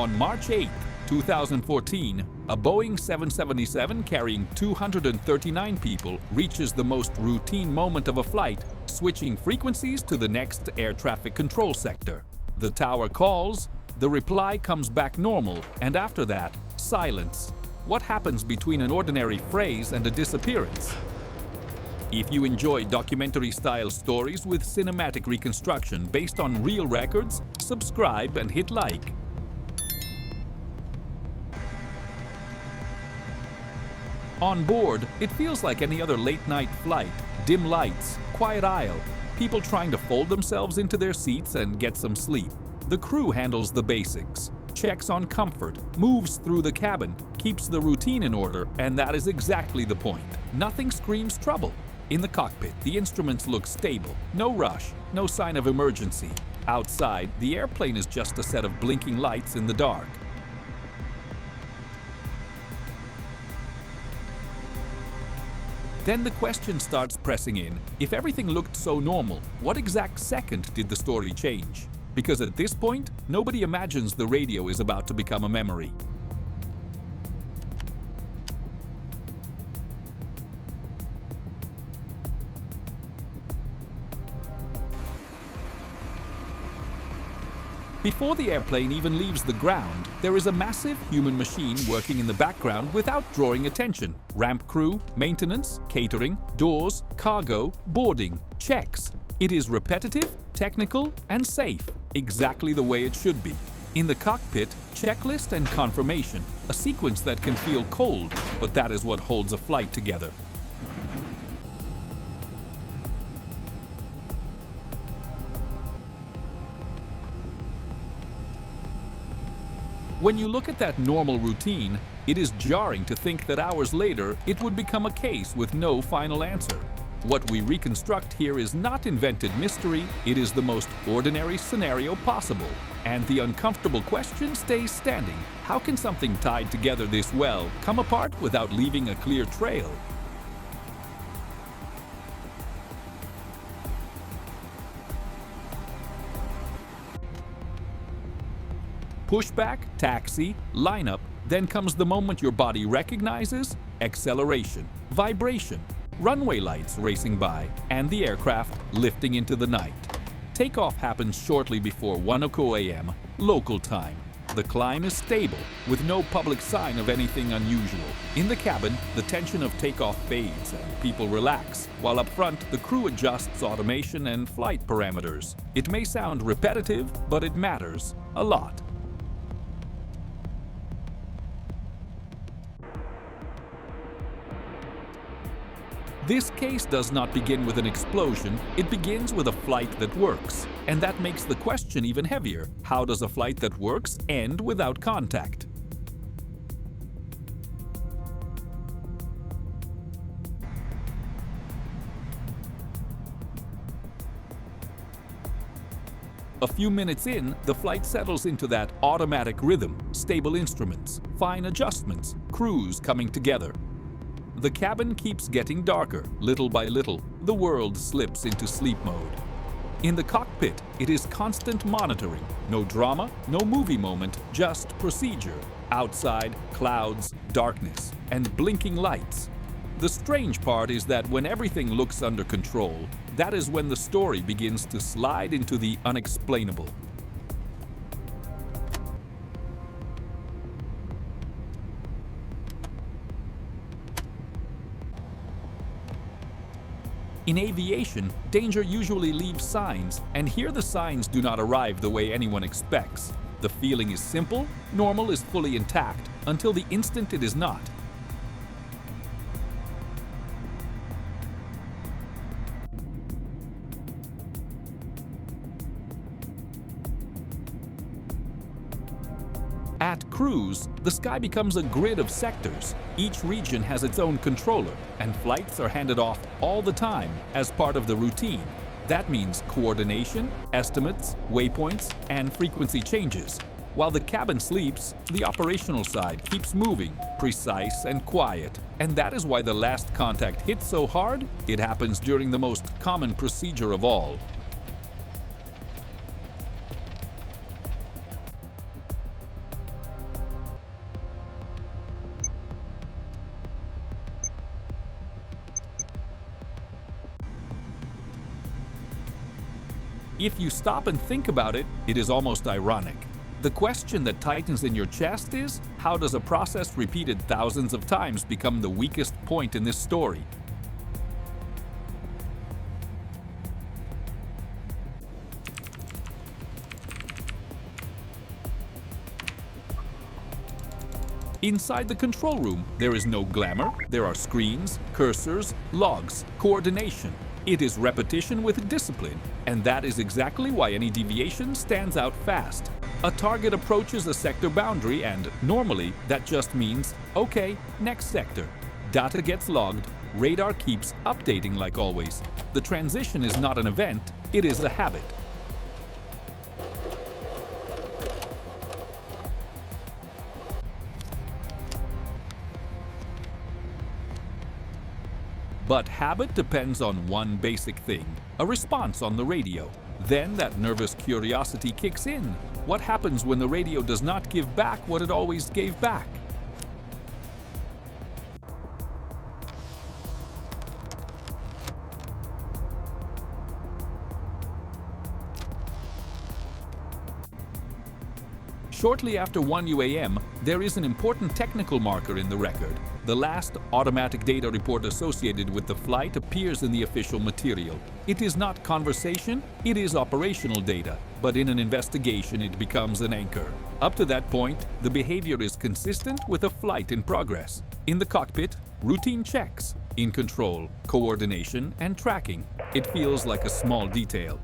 On March 8, 2014, a Boeing 777 carrying 239 people reaches the most routine moment of a flight, switching frequencies to the next air traffic control sector. The tower calls, the reply comes back normal, and after that, silence. What happens between an ordinary phrase and a disappearance? If you enjoy documentary-style stories with cinematic reconstruction based on real records, subscribe and hit like. On board, it feels like any other late-night flight. Dim lights, quiet aisle, people trying to fold themselves into their seats and get some sleep. The crew handles the basics, checks on comfort, moves through the cabin, keeps the routine in order, and that is exactly the point. Nothing screams trouble. In the cockpit, the instruments look stable. No rush, no sign of emergency. Outside, the airplane is just a set of blinking lights in the dark. Then the question starts pressing in. If everything looked so normal, what exact second did the story change? Because at this point, nobody imagines the radio is about to become a memory. Before the airplane even leaves the ground, there is a massive human machine working in the background without drawing attention. Ramp crew, maintenance, catering, doors, cargo, boarding, checks. It is repetitive, technical, and safe, exactly the way it should be. In the cockpit, checklist and confirmation, a sequence that can feel cold, but that is what holds a flight together. When you look at that normal routine, it is jarring to think that hours later it would become a case with no final answer. What we reconstruct here is not invented mystery, it is the most ordinary scenario possible. And the uncomfortable question stays standing. How can something tied together this well come apart without leaving a clear trail? Pushback, taxi, lineup, then comes the moment your body recognizes acceleration, vibration, runway lights racing by, and the aircraft lifting into the night. Takeoff happens shortly before 1:00 a.m. local time. The climb is stable, with no public sign of anything unusual. In the cabin, the tension of takeoff fades and people relax, while up front, the crew adjusts automation and flight parameters. It may sound repetitive, but it matters a lot. This case does not begin with an explosion, it begins with a flight that works. And that makes the question even heavier. How does a flight that works end without contact? A few minutes in, the flight settles into that automatic rhythm, stable instruments, fine adjustments, crews coming together. The cabin keeps getting darker, little by little. The world slips into sleep mode. In the cockpit, it is constant monitoring. No drama, no movie moment, just procedure. Outside, clouds, darkness, and blinking lights. The strange part is that when everything looks under control, that is when the story begins to slide into the unexplainable. In aviation, danger usually leaves signs, and here the signs do not arrive the way anyone expects. The feeling is simple, normal is fully intact, until the instant it is not. At cruise, the sky becomes a grid of sectors. Each region has its own controller, and flights are handed off all the time as part of the routine. That means coordination, estimates, waypoints, and frequency changes. While the cabin sleeps, the operational side keeps moving, precise and quiet. And that is why the last contact hits so hard, it happens during the most common procedure of all. If you stop and think about it, it is almost ironic. The question that tightens in your chest is, how does a process repeated thousands of times become the weakest point in this story? Inside the control room, there is no glamour. There are screens, cursors, logs, coordination. It is repetition with discipline, and that is exactly why any deviation stands out fast. A target approaches a sector boundary and, normally, that just means, okay, next sector. Data gets logged, radar keeps updating like always. The transition is not an event, it is a habit. But habit depends on one basic thing, a response on the radio. Then that nervous curiosity kicks in. What happens when the radio does not give back what it always gave back? Shortly after 1 UAM, there is an important technical marker in the record. The last automatic data report associated with the flight appears in the official material. It is not conversation, it is operational data, but in an investigation it becomes an anchor. Up to that point, the behavior is consistent with a flight in progress. In the cockpit, routine checks. In control, coordination and tracking. It feels like a small detail.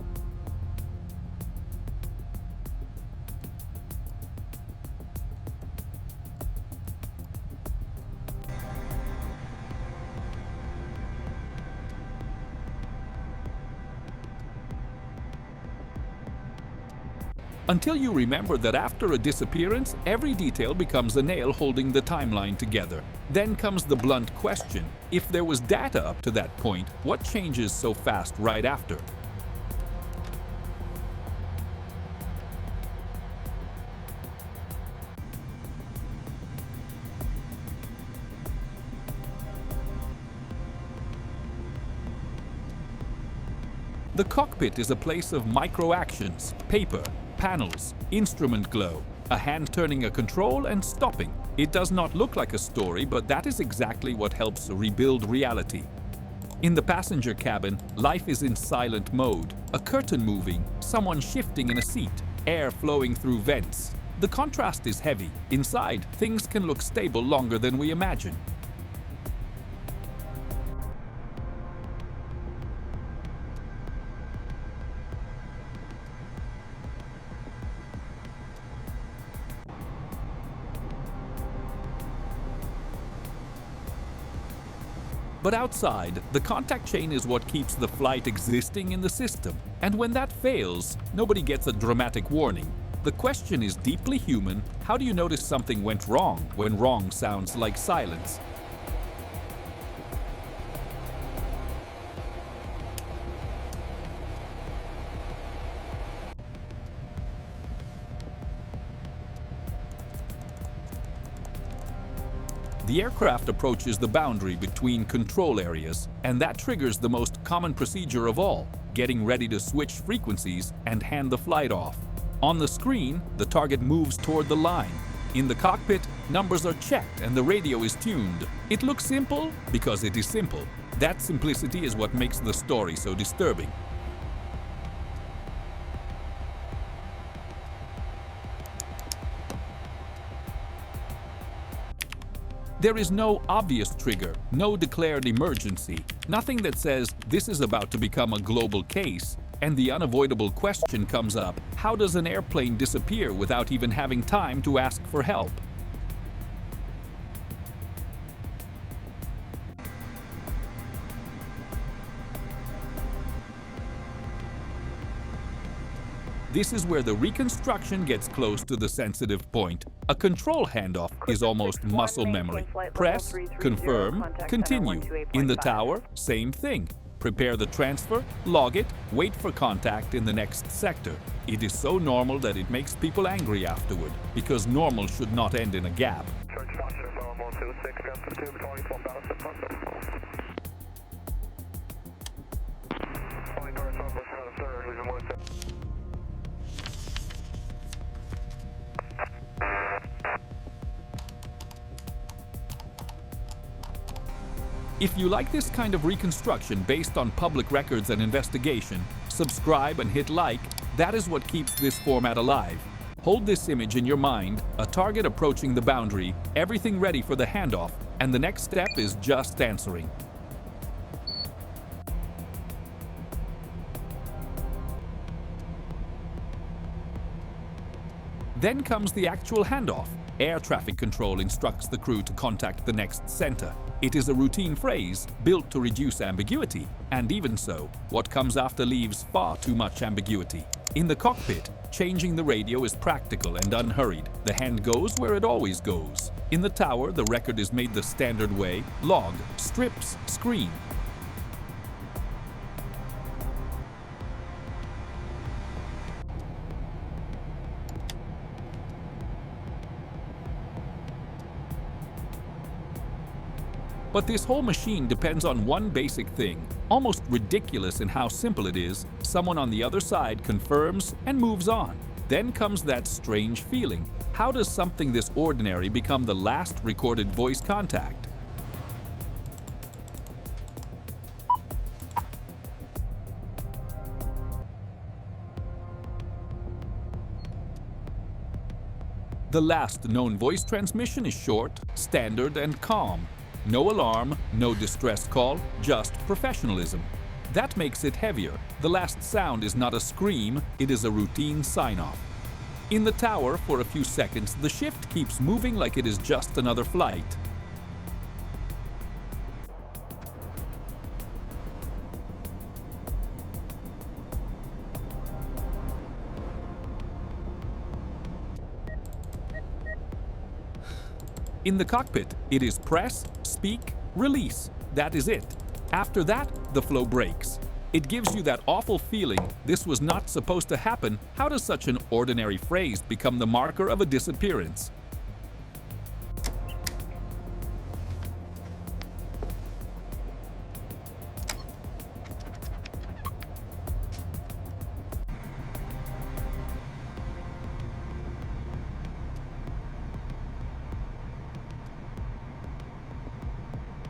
Until you remember that after a disappearance, every detail becomes a nail holding the timeline together. Then comes the blunt question: if there was data up to that point, what changes so fast right after? The cockpit is a place of micro-actions, paper, panels, instrument glow, a hand turning a control and stopping. It does not look like a story, but that is exactly what helps rebuild reality. In the passenger cabin, life is in silent mode. A curtain moving, someone shifting in a seat, air flowing through vents. The contrast is heavy. Inside, things can look stable longer than we imagine. But outside, the contact chain is what keeps the flight existing in the system. And when that fails, nobody gets a dramatic warning. The question is deeply human: how do you notice something went wrong when wrong sounds like silence? The aircraft approaches the boundary between control areas, and that triggers the most common procedure of all: getting ready to switch frequencies and hand the flight off. On the screen, the target moves toward the line. In the cockpit, numbers are checked and the radio is tuned. It looks simple because it is simple. That simplicity is what makes the story so disturbing. There is no obvious trigger, no declared emergency, nothing that says this is about to become a global case. And the unavoidable question comes up: how does an airplane disappear without even having time to ask for help? This is where the reconstruction gets close to the sensitive point. A control handoff is almost muscle memory. Press, confirm, continue. In the tower, same thing. Prepare the transfer, log it, wait for contact in the next sector. It is so normal that it makes people angry afterward, because normal should not end in a gap. If you like this kind of reconstruction based on public records and investigation, subscribe and hit like. That is what keeps this format alive. Hold this image in your mind, a target approaching the boundary, everything ready for the handoff, and the next step is just answering. Then comes the actual handoff. Air traffic control instructs the crew to contact the next center. It is a routine phrase built to reduce ambiguity, and even so, what comes after leaves far too much ambiguity. In the cockpit, changing the radio is practical and unhurried. The hand goes where it always goes. In the tower, the record is made the standard way: log, strips, screen. But this whole machine depends on one basic thing. Almost ridiculous in how simple it is, someone on the other side confirms and moves on. Then comes that strange feeling. How does something this ordinary become the last recorded voice contact? The last known voice transmission is short, standard, and calm. No alarm, no distress call, just professionalism. That makes it heavier. The last sound is not a scream, it is a routine sign-off. In the tower, for a few seconds, the shift keeps moving like it is just another flight. In the cockpit, it is press, speak, release. That is it. After that, the flow breaks. It gives you that awful feeling, this was not supposed to happen. How does such an ordinary phrase become the marker of a disappearance?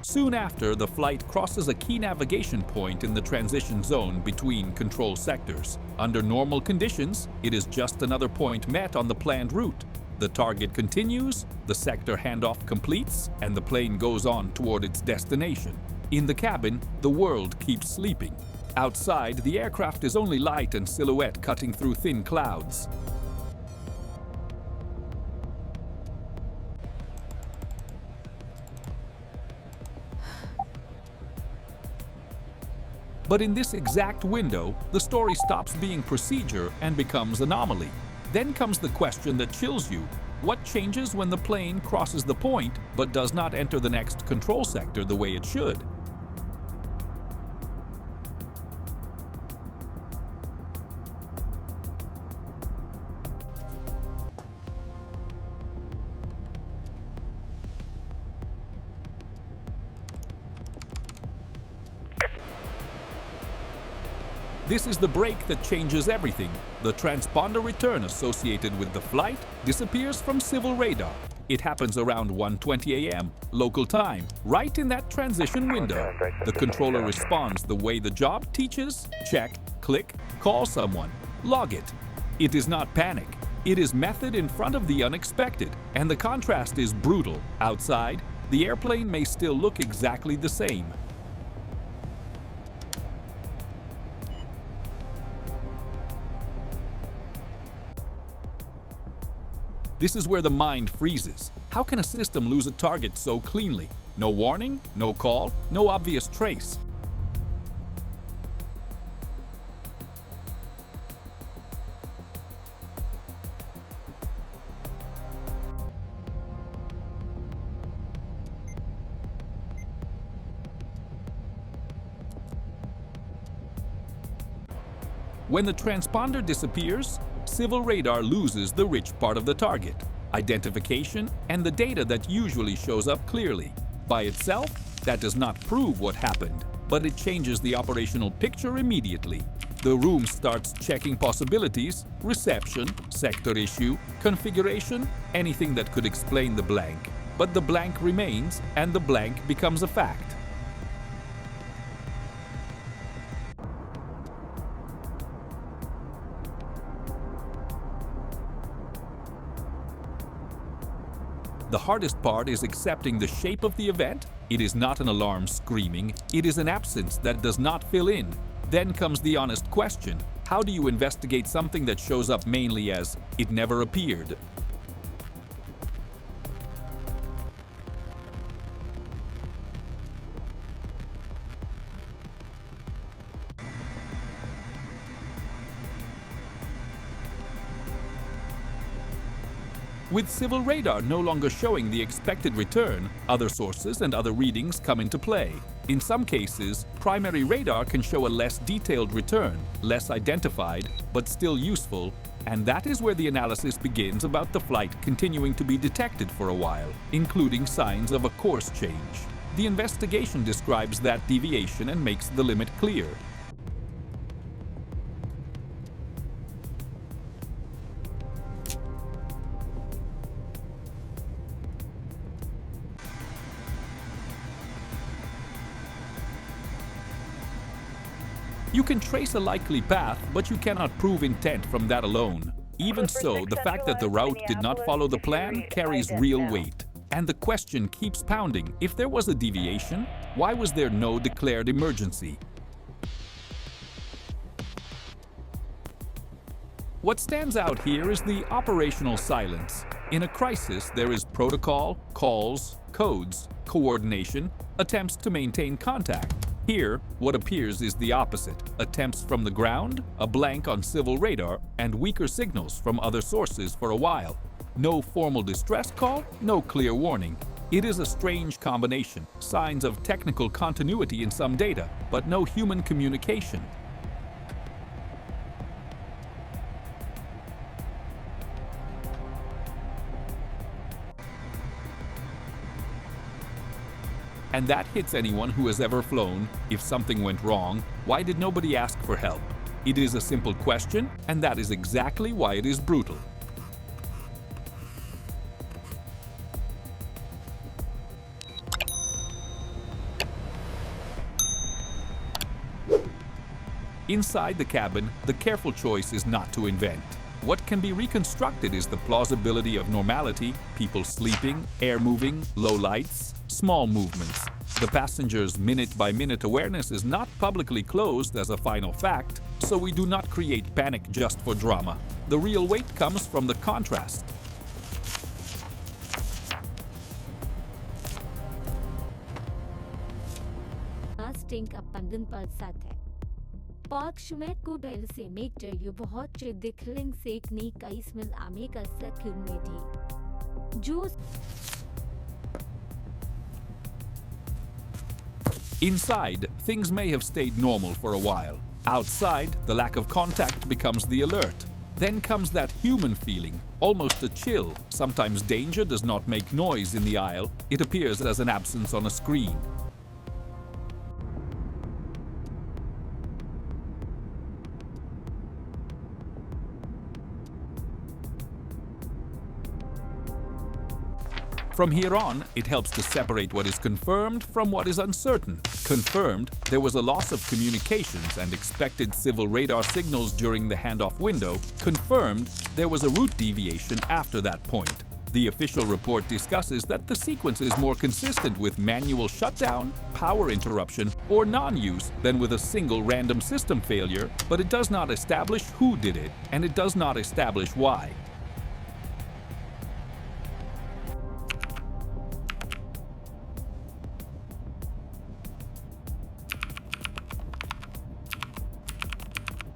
Soon after, the flight crosses a key navigation point in the transition zone between control sectors. Under normal conditions, it is just another point met on the planned route. The target continues, the sector handoff completes, and the plane goes on toward its destination. In the cabin, the world keeps sleeping. Outside, the aircraft is only light and silhouette cutting through thin clouds. But in this exact window, the story stops being procedure and becomes anomaly. Then comes the question that chills you. What changes when the plane crosses the point but does not enter the next control sector the way it should? This is the break that changes everything. The transponder return associated with the flight disappears from civil radar. It happens around 1:20 a.m. local time, right in that transition window. The controller responds the way the job teaches: check, click, call someone, log it. It is not panic. It is method in front of the unexpected, and the contrast is brutal. Outside, the airplane may still look exactly the same. This is where the mind freezes. How can a system lose a target so cleanly? No warning, no call, no obvious trace. When the transponder disappears, civil radar loses the rich part of the target, identification, and the data that usually shows up clearly. By itself, that does not prove what happened, but it changes the operational picture immediately. The room starts checking possibilities: reception, sector issue, configuration, anything that could explain the blank. But the blank remains, and the blank becomes a fact. The hardest part is accepting the shape of the event. It is not an alarm screaming, it is an absence that does not fill in. Then comes the honest question: how do you investigate something that shows up mainly as "it never appeared"? With civil radar no longer showing the expected return, other sources and other readings come into play. In some cases, primary radar can show a less detailed return, less identified, but still useful, and that is where the analysis begins about the flight continuing to be detected for a while, including signs of a course change. The investigation describes that deviation and makes the limit clear. You can trace a likely path, but you cannot prove intent from that alone. Even so, the fact that the route did not follow the plan carries real weight. And the question keeps pounding: if there was a deviation, why was there no declared emergency? What stands out here is the operational silence. In a crisis, there is protocol, calls, codes, coordination, attempts to maintain contact. Here, what appears is the opposite: attempts from the ground, a blank on civil radar, and weaker signals from other sources for a while. No formal distress call, no clear warning. It is a strange combination: signs of technical continuity in some data, but no human communication. And that hits anyone who has ever flown. If something went wrong, why did nobody ask for help? It is a simple question, and that is exactly why it is brutal. Inside the cabin, the careful choice is not to invent. What can be reconstructed is the plausibility of normality: people sleeping, air moving, low lights, small movements. The passenger's minute-by-minute awareness is not publicly closed as a final fact, so we do not create panic just for drama. The real weight comes from the contrast. स्टिंक अपंदन पर साथ है Parkschmidt could also make you बहुत दिखलिंग सेकनी कई स्मिल आमे का security जो Inside, things may have stayed normal for a while. Outside, the lack of contact becomes the alert. Then comes that human feeling, almost a chill. Sometimes danger does not make noise in the aisle. It appears as an absence on a screen. From here on, it helps to separate what is confirmed from what is uncertain. Confirmed, there was a loss of communications and expected civil radar signals during the handoff window. Confirmed, there was a route deviation after that point. The official report discusses that the sequence is more consistent with manual shutdown, power interruption, or non-use than with a single random system failure, but it does not establish who did it, and it does not establish why.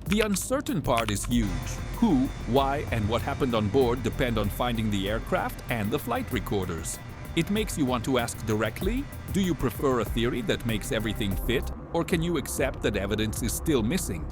The uncertain part is huge. Who, why, and what happened on board depend on finding the aircraft and the flight recorders. It makes you want to ask directly: do you prefer a theory that makes everything fit, or can you accept that evidence is still missing?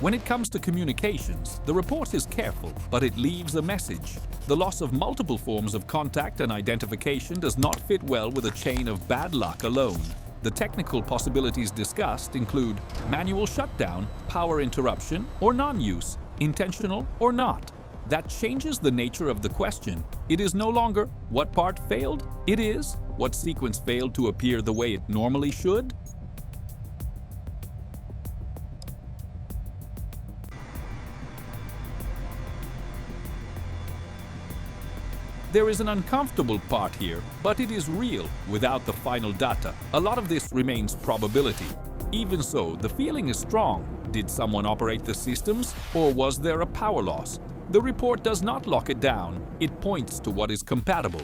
When it comes to communications, the report is careful, but it leaves a message. The loss of multiple forms of contact and identification does not fit well with a chain of bad luck alone. The technical possibilities discussed include manual shutdown, power interruption, or non-use, intentional or not. That changes the nature of the question. It is no longer what part failed, it is what sequence failed to appear the way it normally should. There is an uncomfortable part here, but it is real without the final data. A lot of this remains probability. Even so, the feeling is strong. Did someone operate the systems, or was there a power loss? The report does not lock it down. It points to what is compatible.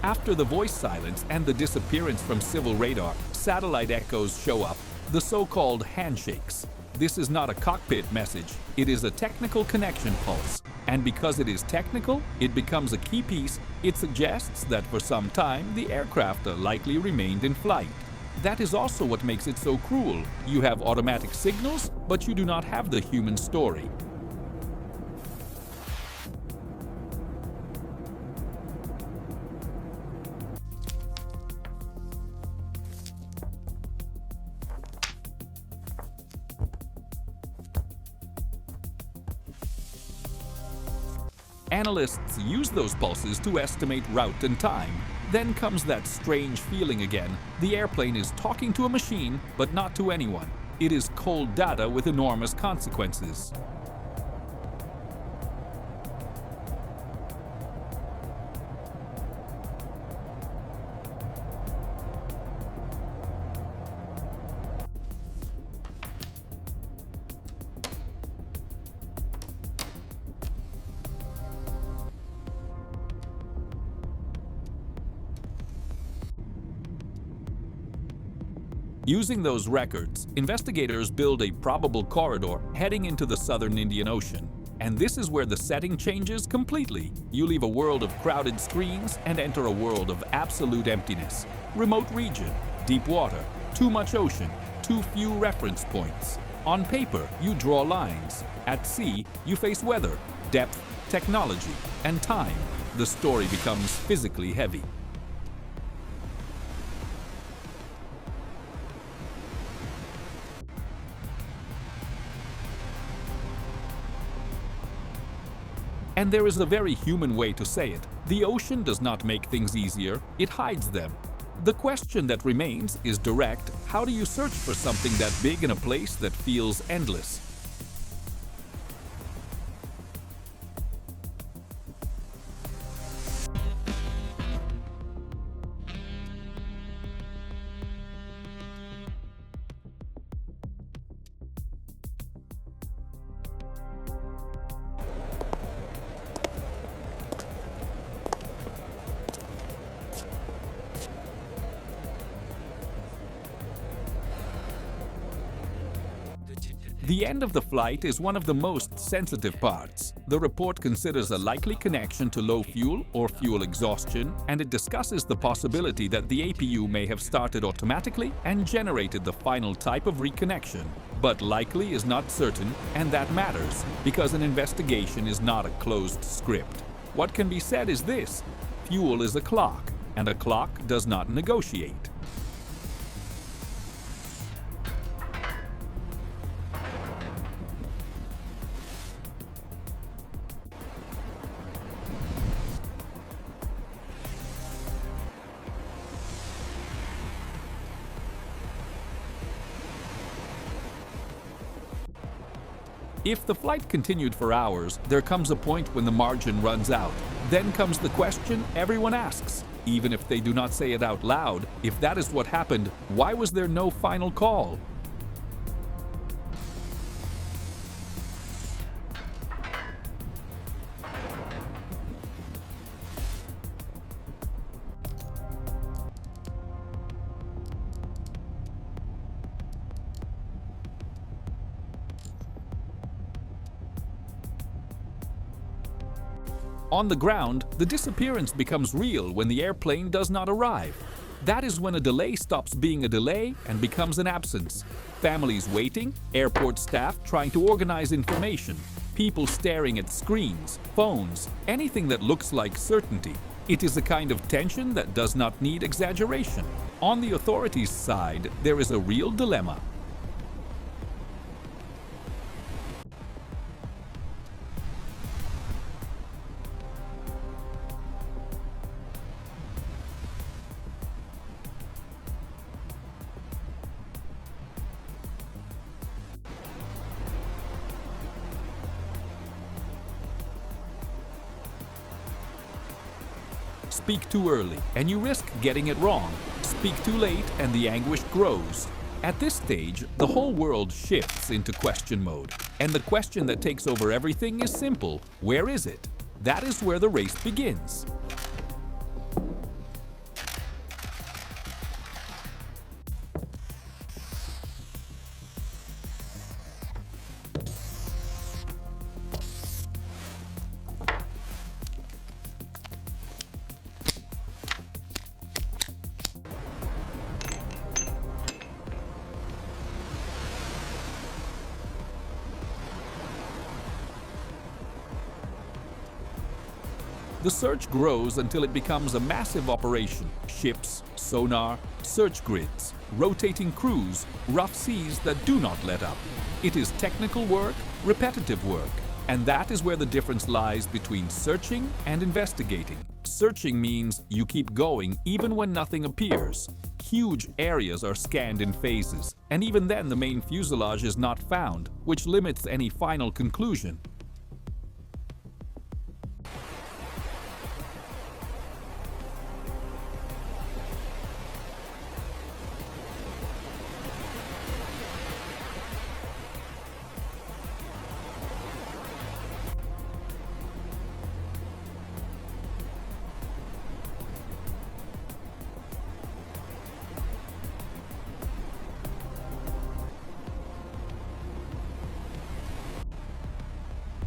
After the voice silence and the disappearance from civil radar, satellite echoes show up, the so-called handshakes. This is not a cockpit message, it is a technical connection pulse. And because it is technical, it becomes a key piece. It suggests that for some time, the aircraft likely remained in flight. That is also what makes it so cruel. You have automatic signals, but you do not have the human story. Analysts use those pulses to estimate route and time. Then comes that strange feeling again. The airplane is talking to a machine, but not to anyone. It is cold data with enormous consequences. Using those records, investigators build a probable corridor heading into the southern Indian Ocean. And this is where the setting changes completely. You leave a world of crowded screens and enter a world of absolute emptiness. Remote region, deep water, too much ocean, too few reference points. On paper, you draw lines. At sea, you face weather, depth, technology, and time. The story becomes physically heavy. And there is a very human way to say it. The ocean does not make things easier, it hides them. The question that remains is direct: how do you search for something that big in a place that feels endless? The end of the flight is one of the most sensitive parts. The report considers a likely connection to low fuel or fuel exhaustion, and it discusses the possibility that the APU may have started automatically and generated the final type of reconnection. But likely is not certain, and that matters, because an investigation is not a closed script. What can be said is this: fuel is a clock, and a clock does not negotiate. If the flight continued for hours, there comes a point when the margin runs out. Then comes the question everyone asks, even if they do not say it out loud: if that is what happened, why was there no final call? On the ground, the disappearance becomes real when the airplane does not arrive. That is when a delay stops being a delay and becomes an absence. Families waiting, airport staff trying to organize information, people staring at screens, phones, anything that looks like certainty. It is a kind of tension that does not need exaggeration. On the authorities' side, there is a real dilemma. Speak too early, and you risk getting it wrong. Speak too late, and the anguish grows. At this stage, the whole world shifts into question mode. And the question that takes over everything is simple: where is it? That is where the race begins. The search grows until it becomes a massive operation. Ships, sonar, search grids, rotating crews, rough seas that do not let up. It is technical work, repetitive work, and that is where the difference lies between searching and investigating. Searching means you keep going even when nothing appears. Huge areas are scanned in phases, and even then the main fuselage is not found, which limits any final conclusion.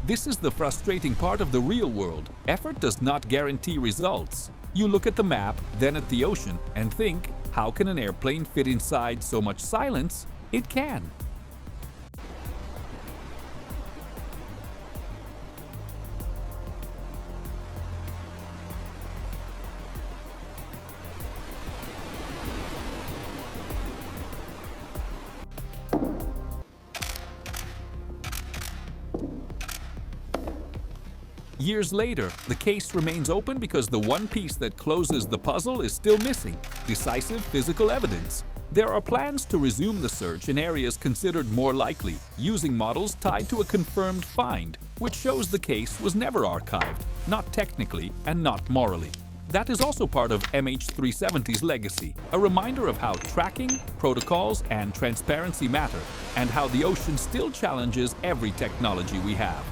This is the frustrating part of the real world. Effort does not guarantee results. You look at the map, then at the ocean, and think, how can an airplane fit inside so much silence? It can. Years later, the case remains open because the one piece that closes the puzzle is still missing: decisive physical evidence. There are plans to resume the search in areas considered more likely, using models tied to a confirmed find, which shows the case was never archived, not technically and not morally. That is also part of MH370's legacy, a reminder of how tracking, protocols, and transparency matter, and how the ocean still challenges every technology we have.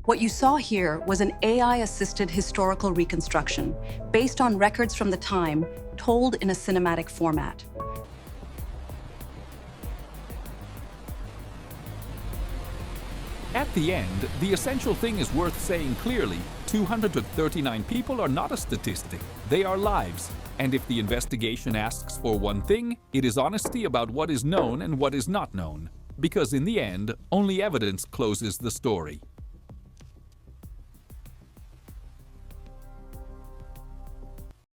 What you saw here was an AI-assisted historical reconstruction based on records from the time, told in a cinematic format. At the end, the essential thing is worth saying clearly: 239 people are not a statistic, they are lives. And if the investigation asks for one thing, it is honesty about what is known and what is not known. Because in the end, only evidence closes the story.